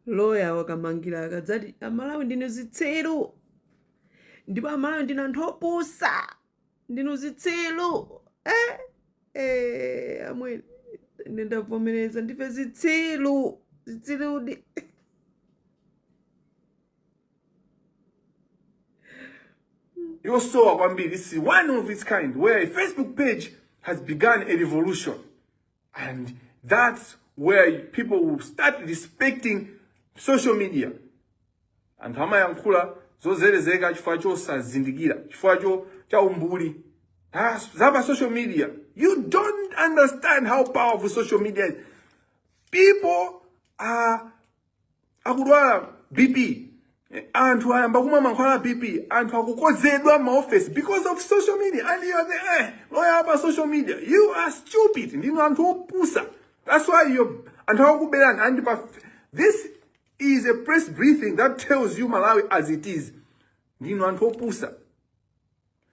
lawyer wakamangira akadzati Amalawi ndine zitselu ndipo Amalawi ndine anthu opusa ndinu zitselu amwe ine ndavomereza ndife zitsiludi Yosowa kwambiri, this is one of its kind, where a Facebook page has begun a revolution. And that's where people will start respecting social media. And hama yankula zozelezeka chifukwa chosazindikira, chifukwa cha umbuli. Zaba social media. You don't understand how powerful social media is. People are akudwala BP. Anthu ayamba kumwa mankhwala BP, anthu akukozedwa ma office because of social media. And you are the lawyer about social media. You are stupid. Ndinu anthu opusa. That's why you anthu akubelana. And this is a press briefing that tells you Malawi as it is. Ndinu anthu opusa.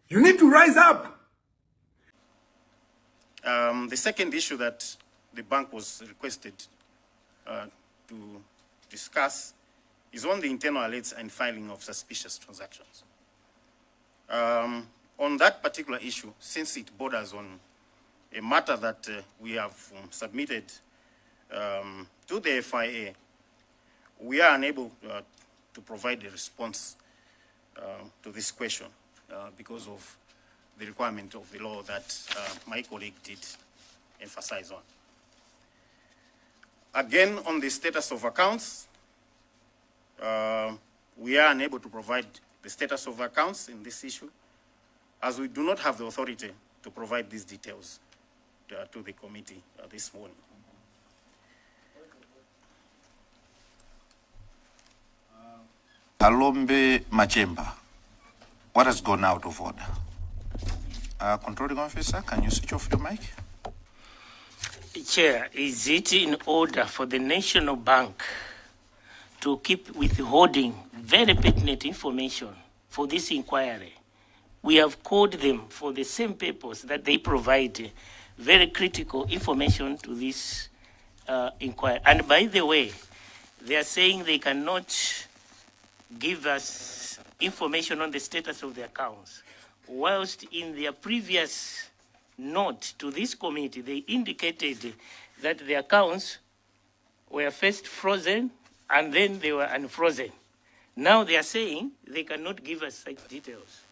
You need to rise up. The second issue that the bank was requested to discuss is on the internal alerts and filing of suspicious transactions. On that particular issue, since it borders on a matter that we have submitted to the FIA, we are unable to provide a response to this question because of the requirement of the law that my colleague did emphasize on. Again, on the status of accounts, we are unable to provide the status of accounts in this issue, as we do not have the authority to provide these details to the committee this morning. Palombe Machemba, what has gone out of order? Controlling officer, can you switch off your mic? Chair, is it in order for the National Bank to keep withholding very pertinent information for this inquiry? We have called them for the same purpose that they provide very critical information to this inquiry. And by the way, they are saying they cannot give us information on the status of the accounts, whilst in their previous note to this committee, they indicated that the accounts were first frozen and then they were unfrozen. Now they are saying they cannot give us such details.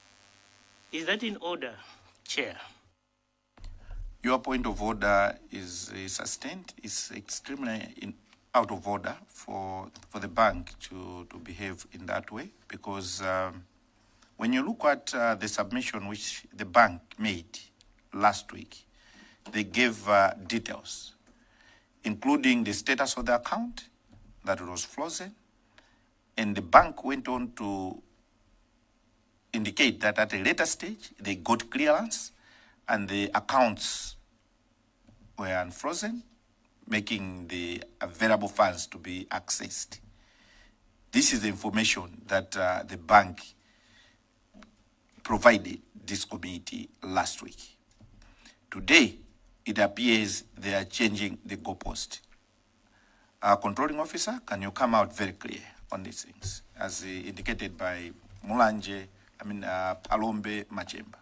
Is that in order, Chair? Your point of order is sustained. It's extremely out of order for the bank to behave in that way, because when you look at the submission which the bank made last week, they gave details, including the status of the account, that it was frozen, and the bank went on to indicate that at a later stage they got clearance and the accounts were unfrozen, making the available funds to be accessed. This is the information that the bank provided this committee last week. Today, it appears they are changing the goalpost. Controlling officer, can you come out very clear on these things, as indicated by Palombe Machemba?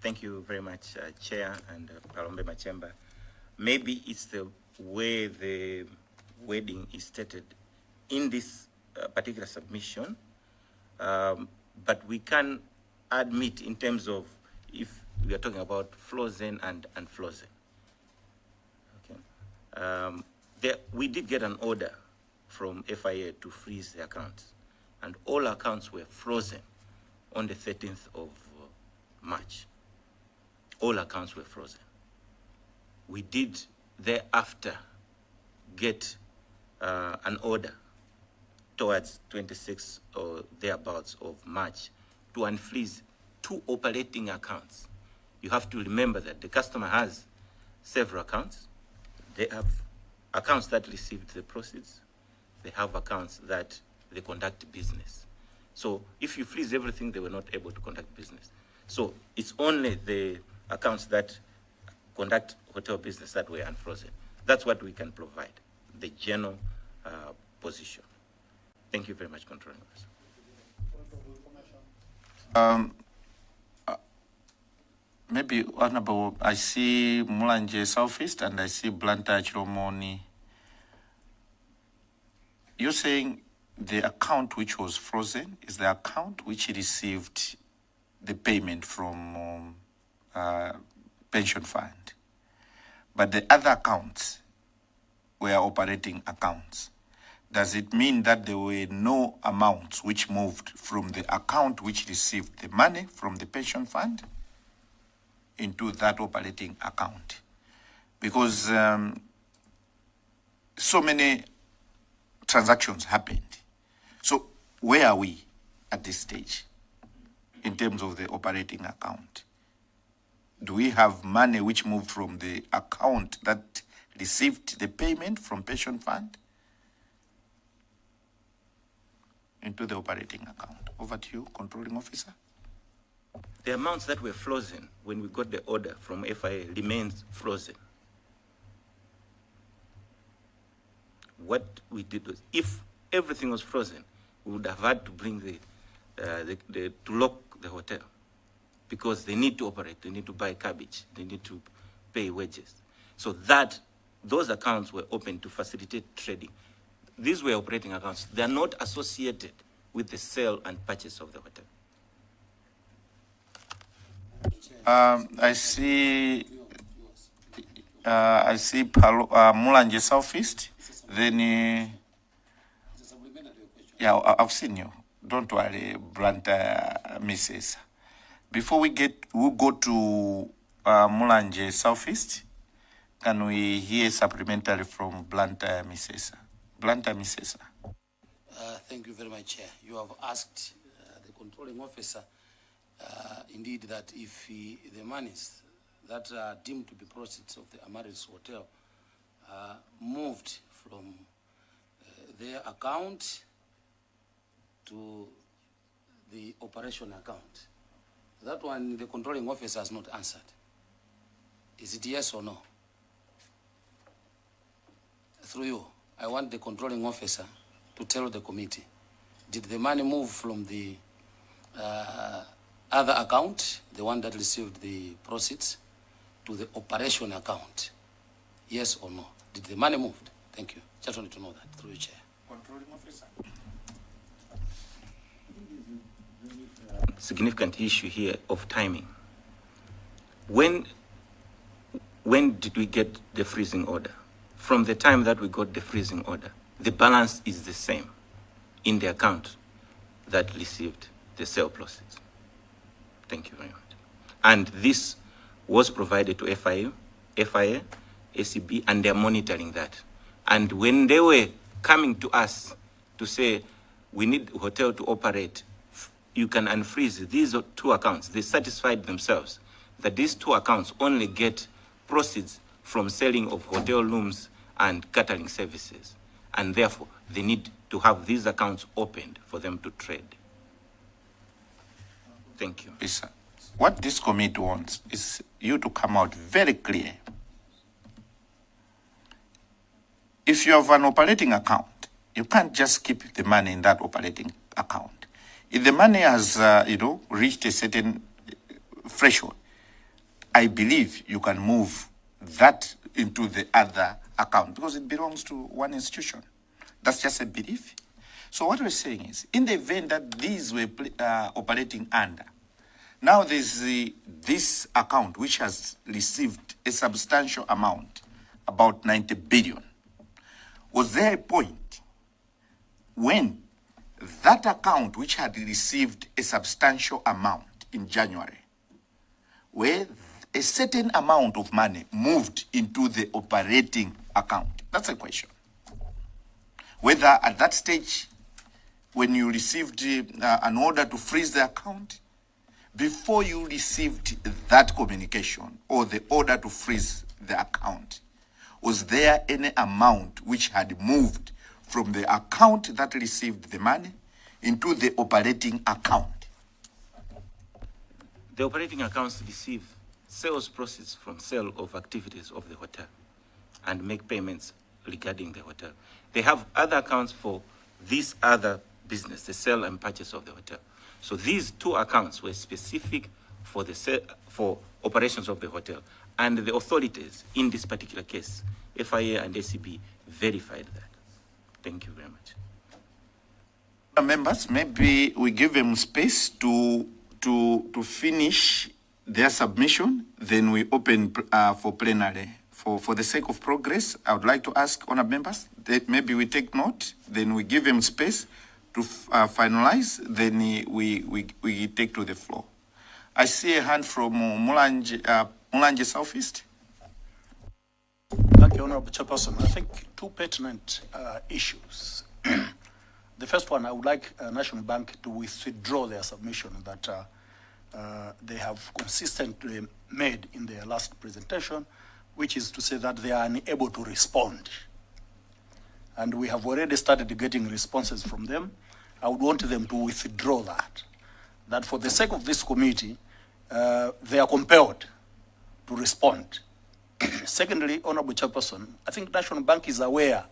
Thank you very much, Chair and Palombe Machemba. Maybe it's the way the wording is stated in this particular submission, but we can admit in terms of if we are talking about frozen and unfrozen. Okay. We did get an order from FIA to freeze the accounts, and all accounts were frozen on the 13th of March. All accounts were frozen. We did thereafter get an order towards 26th or thereabouts of March to unfreeze 2 operating accounts. You have to remember that the customer has several accounts. They have accounts that received the proceeds. They have accounts that they conduct business. So if you freeze everything, they were not able to conduct business. So it's only the accounts that conduct hotel business that were unfrozen. That's what we can provide, the general position. Thank you very much, Controlling Officer. Maybe Honorable, I see Mulanje Southeast and I see Blantyre Chiromoni. You're saying the account which was frozen is the account which received the payment from pension fund, but the other accounts were operating accounts. Does it mean that there were no amounts which moved from the account which received the money from the pension fund into that operating account? Because so many transactions happened. So where are we at this stage in terms of the operating account? Do we have money which moved from the account that received the payment from pension fund into the operating account? Over to you, Controlling Officer. The amounts that were frozen when we got the order from FIA remains frozen. What we did was, if everything was frozen, we would have had to bring to lock the hotel, because they need to operate, they need to buy cabbage, they need to pay wages. So that those accounts were open to facilitate trading. These were operating accounts. They are not associated with the sale and purchase of the hotel. I see Mulanje Southeast. Then, yeah, I've seen you. Don't worry, Blantyre Mrs. Before we'll go to Mulanje Southeast. Can we hear supplementary from Blantyre Mrs. Blantyre Mrs. Thank you very much, Chair. You have asked the Controlling Officer, indeed, that if the monies that are deemed to be proceeds of the Amaryllis Hotel moved from their account to the operation account. That one, the Controlling Officer has not answered. Is it yes or no? Through you, I want the Controlling Officer to tell the committee, did the money move from the other account, the one that received the proceeds, to the operation account? Yes or no? Did the money move? Thank you. Just wanted to know that through you, Chair. Controlling Officer. Significant issue here of timing. When did we get the freezing order? From the time that we got the freezing order, the balance is the same in the account that received the sale proceeds. Thank you very much. And this was provided to FIA, ACB, and they're monitoring that. And when they were coming to us to say, we need the hotel to operate, you can unfreeze these two accounts. They satisfied themselves that these two accounts only get proceeds from selling of hotel rooms and catering services. And therefore, they need to have these accounts opened for them to trade. Thank you. Yes, sir. What this committee wants is you to come out very clear. If you have an operating account, you can't just keep the money in that operating account. If the money has, reached a certain threshold, I believe you can move that into the other account because it belongs to one institution. That's just a belief. So what we're saying is, in the event that these were operating under, now there's this account which has received a substantial amount, about 90 billion. Was there a point when that account which had received a substantial amount in January, where a certain amount of money moved into the operating account? That's a question. Whether at that stage, when you received an order to freeze the account, before you received that communication or the order to freeze the account, was there any amount which had moved from the account that received the money into the operating account? The operating accounts receive sales proceeds from sale of activities of the hotel and make payments regarding the hotel. They have other accounts for this other business, the sale and purchase of the hotel. So these two accounts were specific for for operations of the hotel. And the authorities in this particular case, FIA and ACB, verified that. Thank you very much. Members, maybe we give them space to finish their submission, then we open for plenary. For the sake of progress, I would like to ask honourable members that maybe we take note, then we give them space to finalize, then we take to the floor. I see a hand from Mulanje Southeast. Thank you, Honourable Chairperson. I think two pertinent issues. The first one, I would like National Bank to withdraw their submission that they have consistently made in their last presentation, which is to say that they are unable to respond. And we have already started getting responses from them. I would want them to withdraw that for the sake of this committee, they are compelled to respond. Secondly, Honourable Chairperson, I think National Bank is aware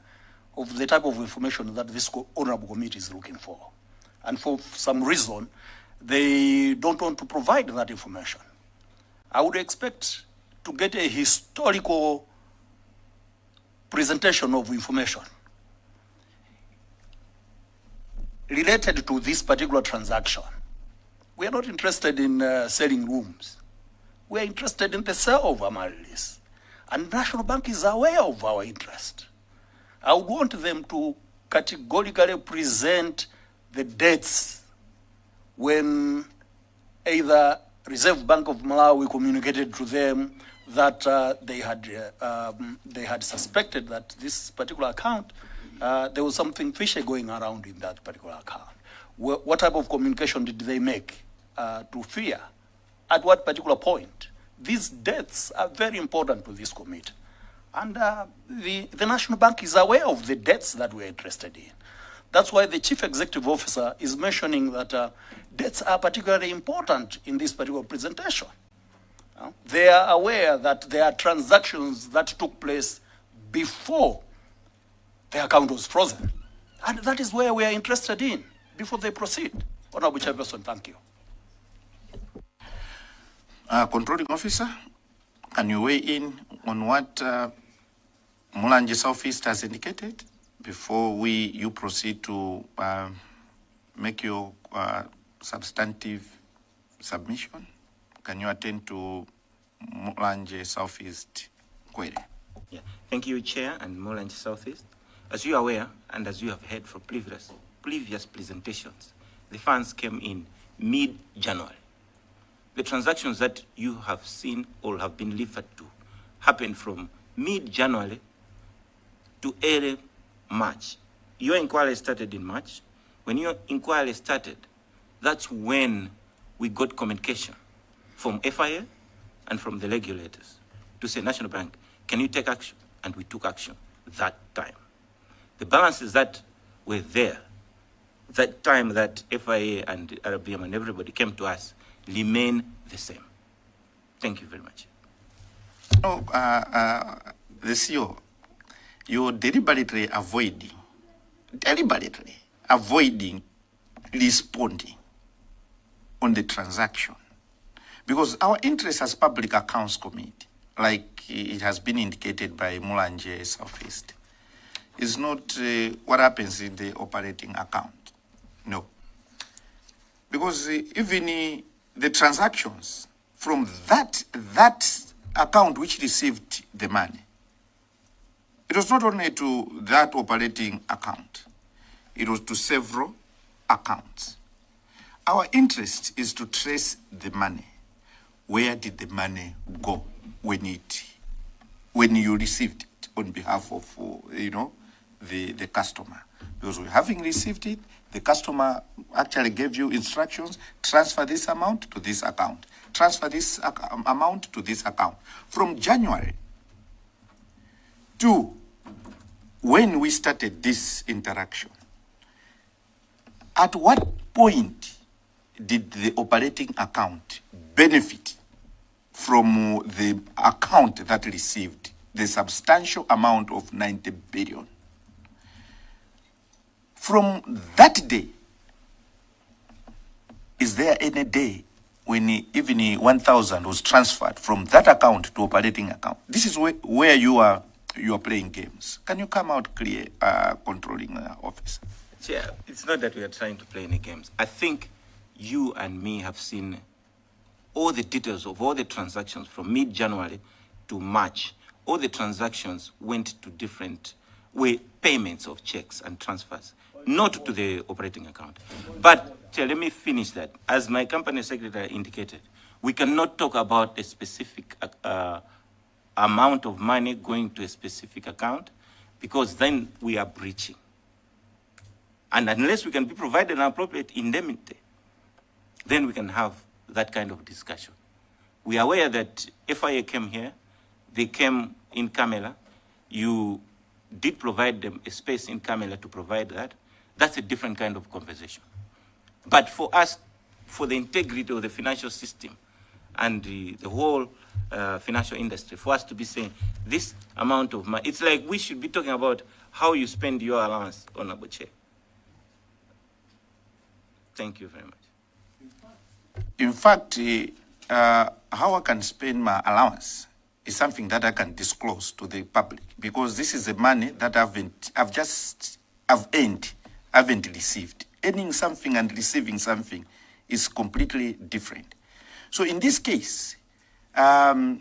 of the type of information that this Honourable Committee is looking for. And for some reason, they don't want to provide that information. I would expect to get a historical presentation of information related to this particular transaction. We are not interested in selling rooms. We are interested in the sale of Amaryllis. And National Bank is aware of our interest. I would want them to categorically present the dates when either Reserve Bank of Malawi communicated to them that they had suspected that this particular account, there was something fishy going around in that particular account. What type of communication did they make to FIA? At what particular point? These dates are very important to this committee. And the National Bank is aware of the dates that we're interested in. That's why the Chief Executive Officer is mentioning that dates are particularly important in this particular presentation. They are aware that there are transactions that took place before the account was frozen. And that is where we are interested in, before they proceed. Honourable Chairperson, thank you. Controlling Officer, can you weigh in on what Mulanje Southeast has indicated before you proceed to make your substantive submission? Can you attend to Mulanje Southeast query? Yeah. Thank you, Chair and Mulanje Southeast. As you are aware, and as you have heard from previous presentations, the funds came in mid-January. The transactions that you have seen or have been referred to happened from mid-January to early March. Your inquiry started in March. When your inquiry started, that's when we got communication from FIA and from the regulators to say, National Bank, can you take action? And we took action that time. The balances that were there, that time that FIA and RBM and everybody came to us, remain the same. Thank you very much. No, the CEO, you're deliberately avoiding responding on the transaction. Because our interest as Public Accounts Committee, like it has been indicated by Mulanje Southeast, is not what happens in the operating account. No. Because even the transactions from that account which received the money, it was not only to that operating account, it was to several accounts. Our interest is to trace the money. Where did the money go when you received it on behalf of the customer? Because having received it, the customer actually gave you instructions, transfer this amount to this account, transfer this amount to this account. From January to when we started this interaction, at what point did the operating account benefit from the account that received the substantial amount of 90 billion. From that day, is there any day when even 1,000 was transferred from that account to operating account? This is where you are playing games. Can you come out clear, controlling officer? Chair, it's not that we are trying to play any games. I think you and me have seen all the details of all the transactions from mid-January to March. All the transactions went to different payments of checks and transfers, not to the operating account. But Chair, let me finish that. As my company secretary indicated, we cannot talk about a specific amount of money going to a specific account, because then we are breaching. And unless we can be provided an appropriate indemnity, then we can have that kind of discussion. We are aware that FIA came here, they came in Camela, you did provide them a space in Camela to provide that. That's a different kind of conversation. But for us, for the integrity of the financial system and the whole financial industry, for us to be saying this amount of money, it's like we should be talking about how you spend your allowance, Honorable Chair. Thank you very much. In fact, how I can spend my allowance is something that I can disclose to the public, because this is the money that I've earned, haven't received. Earning something and receiving something is completely different. So in this case, the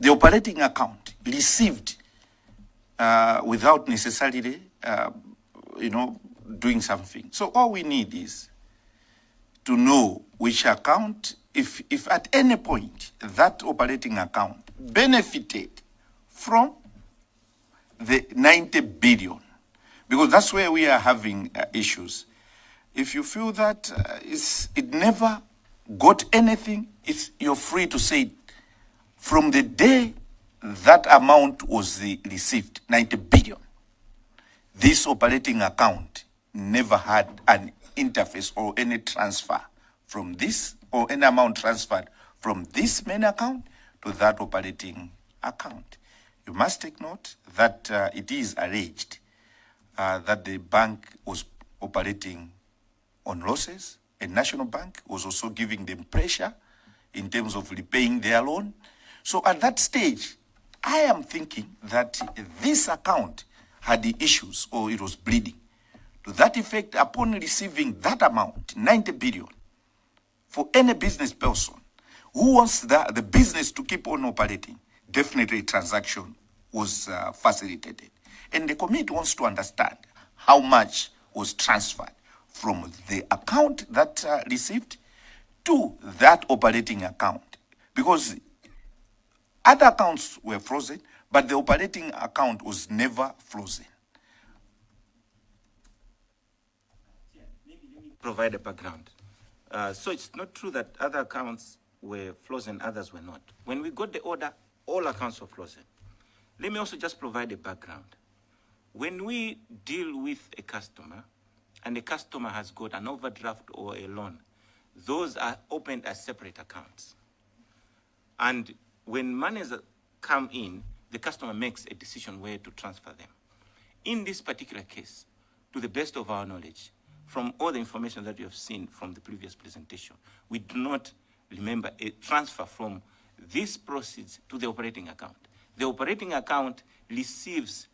operating account received without necessarily, doing something. So all we need is to know which account, if at any point that operating account benefited from the 90 billion, because that's where we are having issues. If you feel that it never got anything, you're free to say it. From the day that amount was received, 90 billion, this operating account never had an interface or any transfer from this, or any amount transferred from this main account to that operating account. You must take note that it is alleged that the bank was operating on losses, and National Bank was also giving them pressure in terms of repaying their loan. So at that stage, I am thinking that this account had the issues, or it was bleeding. To that effect, upon receiving that amount, 90 billion, for any business person who wants the business to keep on operating, definitely transaction was facilitated. And the committee wants to understand how much was transferred from the account that received to that operating account. Because other accounts were frozen, but the operating account was never frozen. Provide a background. So it's not true that other accounts were frozen, others were not. When we got the order, all accounts were frozen. Let me also just provide a background. When we deal with a customer, and the customer has got an overdraft or a loan, those are opened as separate accounts. And when monies come in, the customer makes a decision where to transfer them. In this particular case, to the best of our knowledge, from all the information that you have seen from the previous presentation, we do not remember a transfer from these proceeds to the operating account. The operating account receives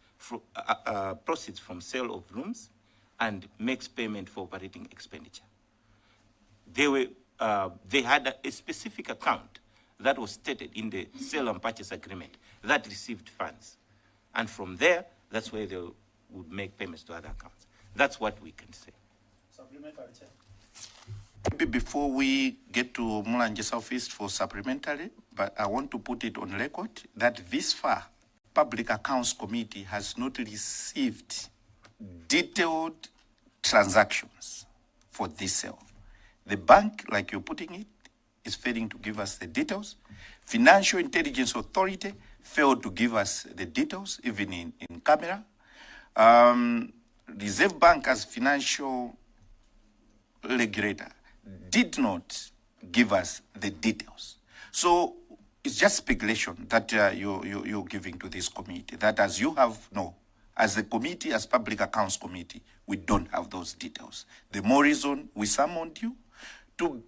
proceeds from sale of rooms and makes payment for operating expenditure. They had a specific account that was stated in the sale and purchase agreement that received funds. And from there, that's where they would make payments to other accounts. That's what we can say. Maybe before we get to Mulanje Southeast for supplementary, but I want to put it on record that this far, Public Accounts Committee has not received detailed transactions for this sale. The bank, like you're putting it, is failing to give us the details. Financial Intelligence Authority failed to give us the details, even in camera. Reserve Bank as financial regulator did not give us the details. So it's just speculation that you're giving to this committee. That as you have, no, as a committee, as Public Accounts Committee, we don't have those details. The more reason we summoned you to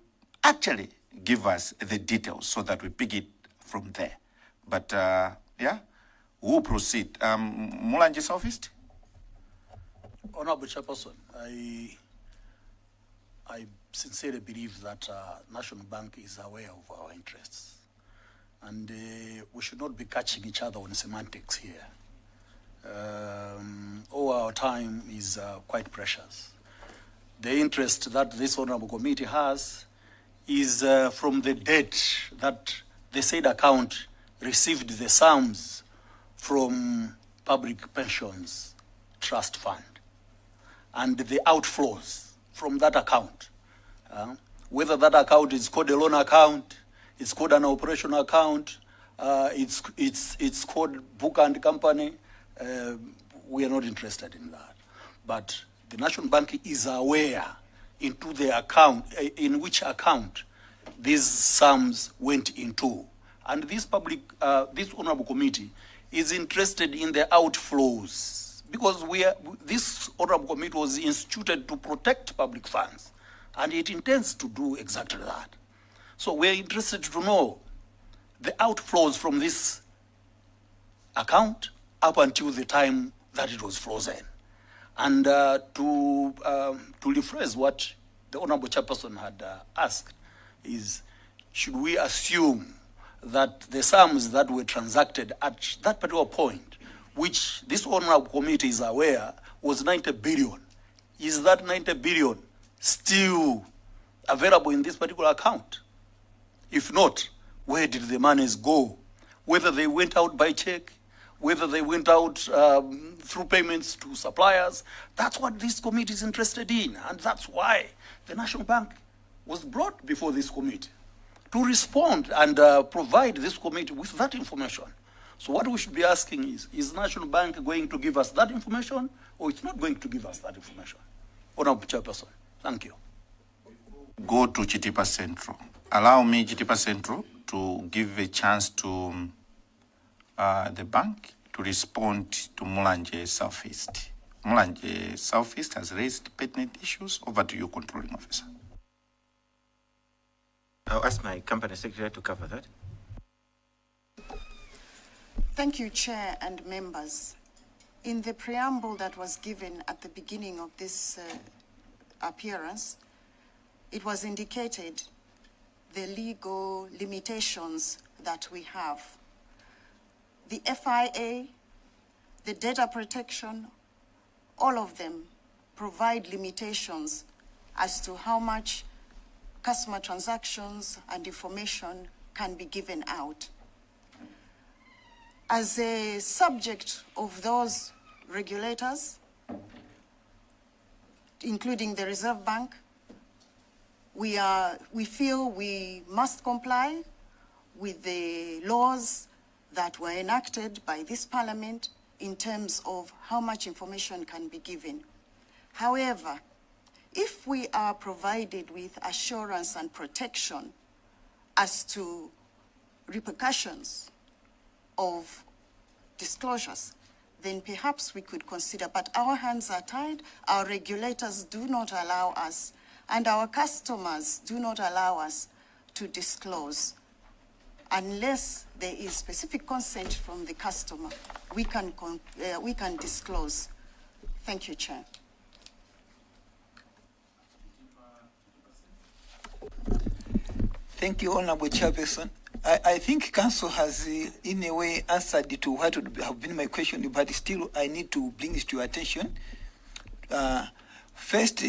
actually give us the details so that we pick it from there. But yeah, we'll proceed. Mulanje Southeast? Honorable Chairperson, I sincerely believe that National Bank is aware of our interests. And we should not be catching each other on semantics here. All our time is quite precious. The interest that this honorable committee has is from the date that the said account received the sums from Public Pensions Trust Fund and the outflows from that account. Whether that account is called a loan account, it's called an operational account, it's called book and company, we are not interested in that. But the National Bank is aware into the account, in which account these sums went into. And this honorable committee is interested in the outflows because this honorable committee was instituted to protect public funds, and it intends to do exactly that. So we're interested to know the outflows from this account up until the time that it was frozen. And to rephrase what the Honorable Chairperson had asked is, should we assume that the sums that were transacted at that particular point, which this Honorable Committee is aware was 90 billion, is that 90 billion still available in this particular account? If not, where did the monies go? Whether they went out by check, whether they went out through payments to suppliers, that's what this committee is interested in. And that's why the National Bank was brought before this committee to respond and provide this committee with that information. So what we should be asking is National Bank going to give us that information, or it's not going to give us that information? Honorable Chairperson, thank you. Go to Chitipa Central. Allow me, Chitipa Central, to give a chance to the bank to respond to Mulanje Southeast. Mulanje Southeast has raised pertinent issues. Over to you, Controlling Officer. I'll ask my company secretary to cover that. Thank you, Chair and members. In the preamble that was given at the beginning of this appearance, it was indicated the legal limitations that we have. The FIA, the data protection, all of them provide limitations as to how much customer transactions and information can be given out. As a subject of those regulators, including the Reserve Bank, we feel we must comply with the laws that were enacted by this Parliament in terms of how much information can be given. However, if we are provided with assurance and protection as to repercussions of disclosures, then perhaps we could consider, but our hands are tied, our regulators do not allow us, and our customers do not allow us to disclose. Unless there is specific consent from the customer, we can disclose. Thank you, Chair. Thank you, Honorable Chairperson. I think Council has, in a way, answered to what would have been my question, but still I need to bring this to your attention. First,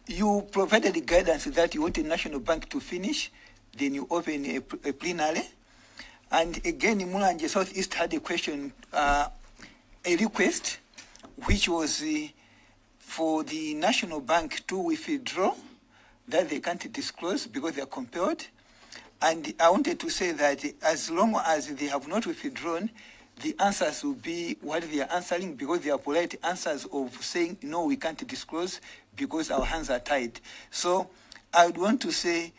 you provided guidance that you want the National Bank to finish, then you open a plenary. And again, Mulanje Southeast had a question, a request, which was for the National Bank to withdraw, that they can't disclose because they are compelled. And I wanted to say that as long as they have not withdrawn, the answers will be what they are answering, because they are polite answers of saying, no, we can't disclose because our hands are tied. So I would want to say,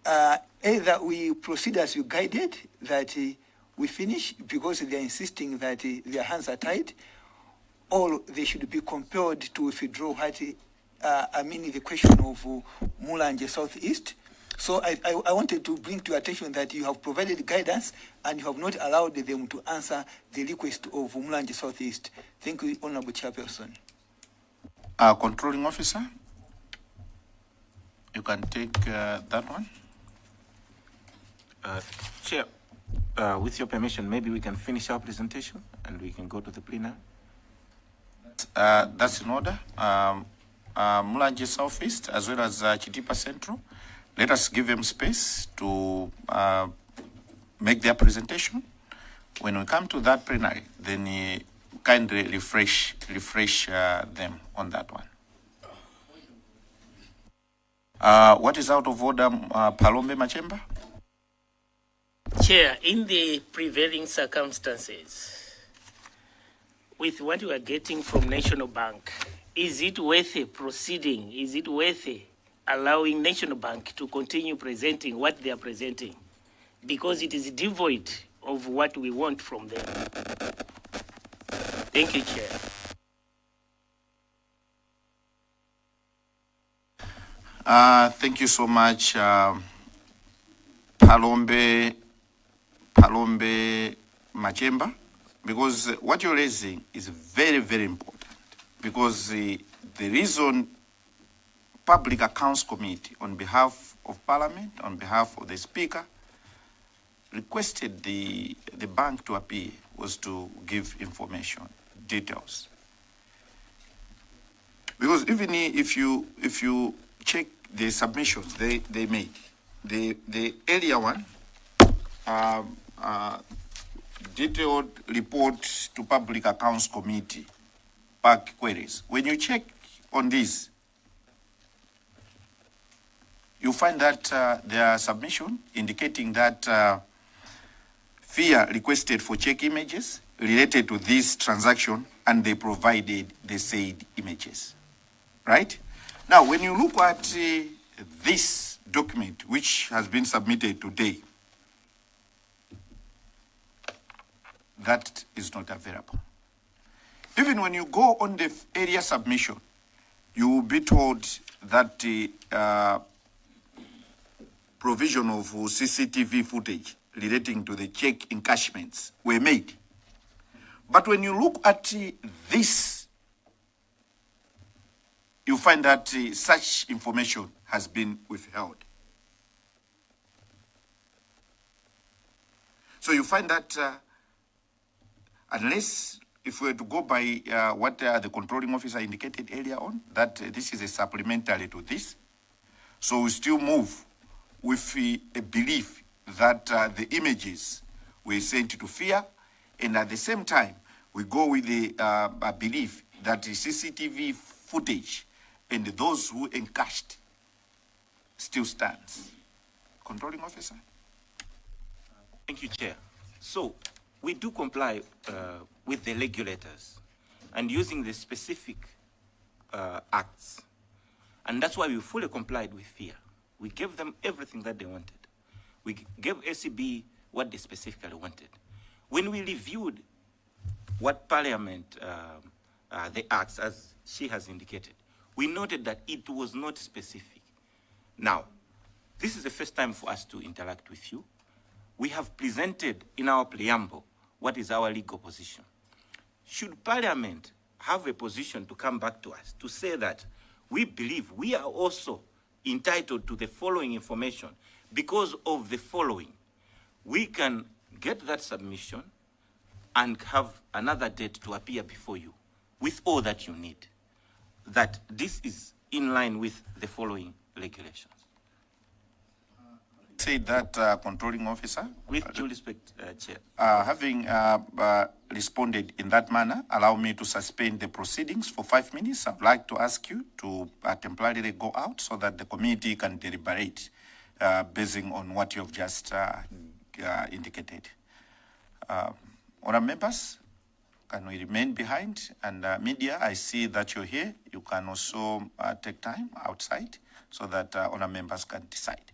either we proceed as you guided, that we finish because they are insisting that their hands are tied, or they should be compelled to withdraw what, the question of Mulanje Southeast. So I wanted to bring to your attention that you have provided guidance and you have not allowed them to answer the request of Mulanje Southeast. Thank you, Honorable Chairperson. Controlling Officer, you can take that one. Chair, with your permission, maybe we can finish our presentation and we can go to the plenary. That's in order. Mulanje Southeast as well as Chitipa Central. Let us give them space to make their presentation. When we come to that plenary, then kindly refresh them on that one. What is out of order, Palombe Machemba? Chair, in the prevailing circumstances, with what we are getting from National Bank, is it worth a proceeding? Is it worth allowing National Bank to continue presenting what they are presenting? Because it is devoid of what we want from them. Thank you, Chair. Thank you so much, Palombe Machemba, because what you're raising is very, very important. Because the reason Public Accounts Committee, on behalf of Parliament, on behalf of the Speaker, requested the bank to appear was to give information, details. Because even if you check the submissions they made, the earlier one, detailed report to Public Accounts Committee, back queries. When you check on this, you find that their submission indicating that FIA requested for check images related to this transaction, and they provided the said images, right? Now, when you look at this document, which has been submitted today, that is not available. Even when you go on the area submission, you will be told that the provision of CCTV footage relating to the check encashments were made. But when you look at this, you find that such information has been withheld. So you find that unless, if we were to go by what the controlling officer indicated earlier on, that this is a supplementary to this, so we still move with a belief that the images were sent to FIA, and at the same time, we go with the belief that the CCTV footage and those who encashed still stands. Controlling officer? Thank you, Chair. So, we do comply with the regulators and using the specific acts. And that's why we fully complied with FIA. We gave them everything that they wanted. We gave ACB what they specifically wanted. When we reviewed what Parliament, the acts, as she has indicated, we noted that it was not specific. Now, this is the first time for us to interact with you. We have presented in our preamble what is our legal position. Should Parliament have a position to come back to us to say that we believe we are also entitled to the following information because of the following, we can get that submission and have another date to appear before you with all that you need, that this is in line with the following regulations. Say that, controlling officer. With due respect, Chair. Having responded in that manner, allow me to suspend the proceedings for 5 minutes. I'd like to ask you to temporarily go out so that the committee can deliberate basing on what you've just indicated. Honourable members, can we remain behind? And media, I see that you're here. You can also take time outside so that honourable members can decide.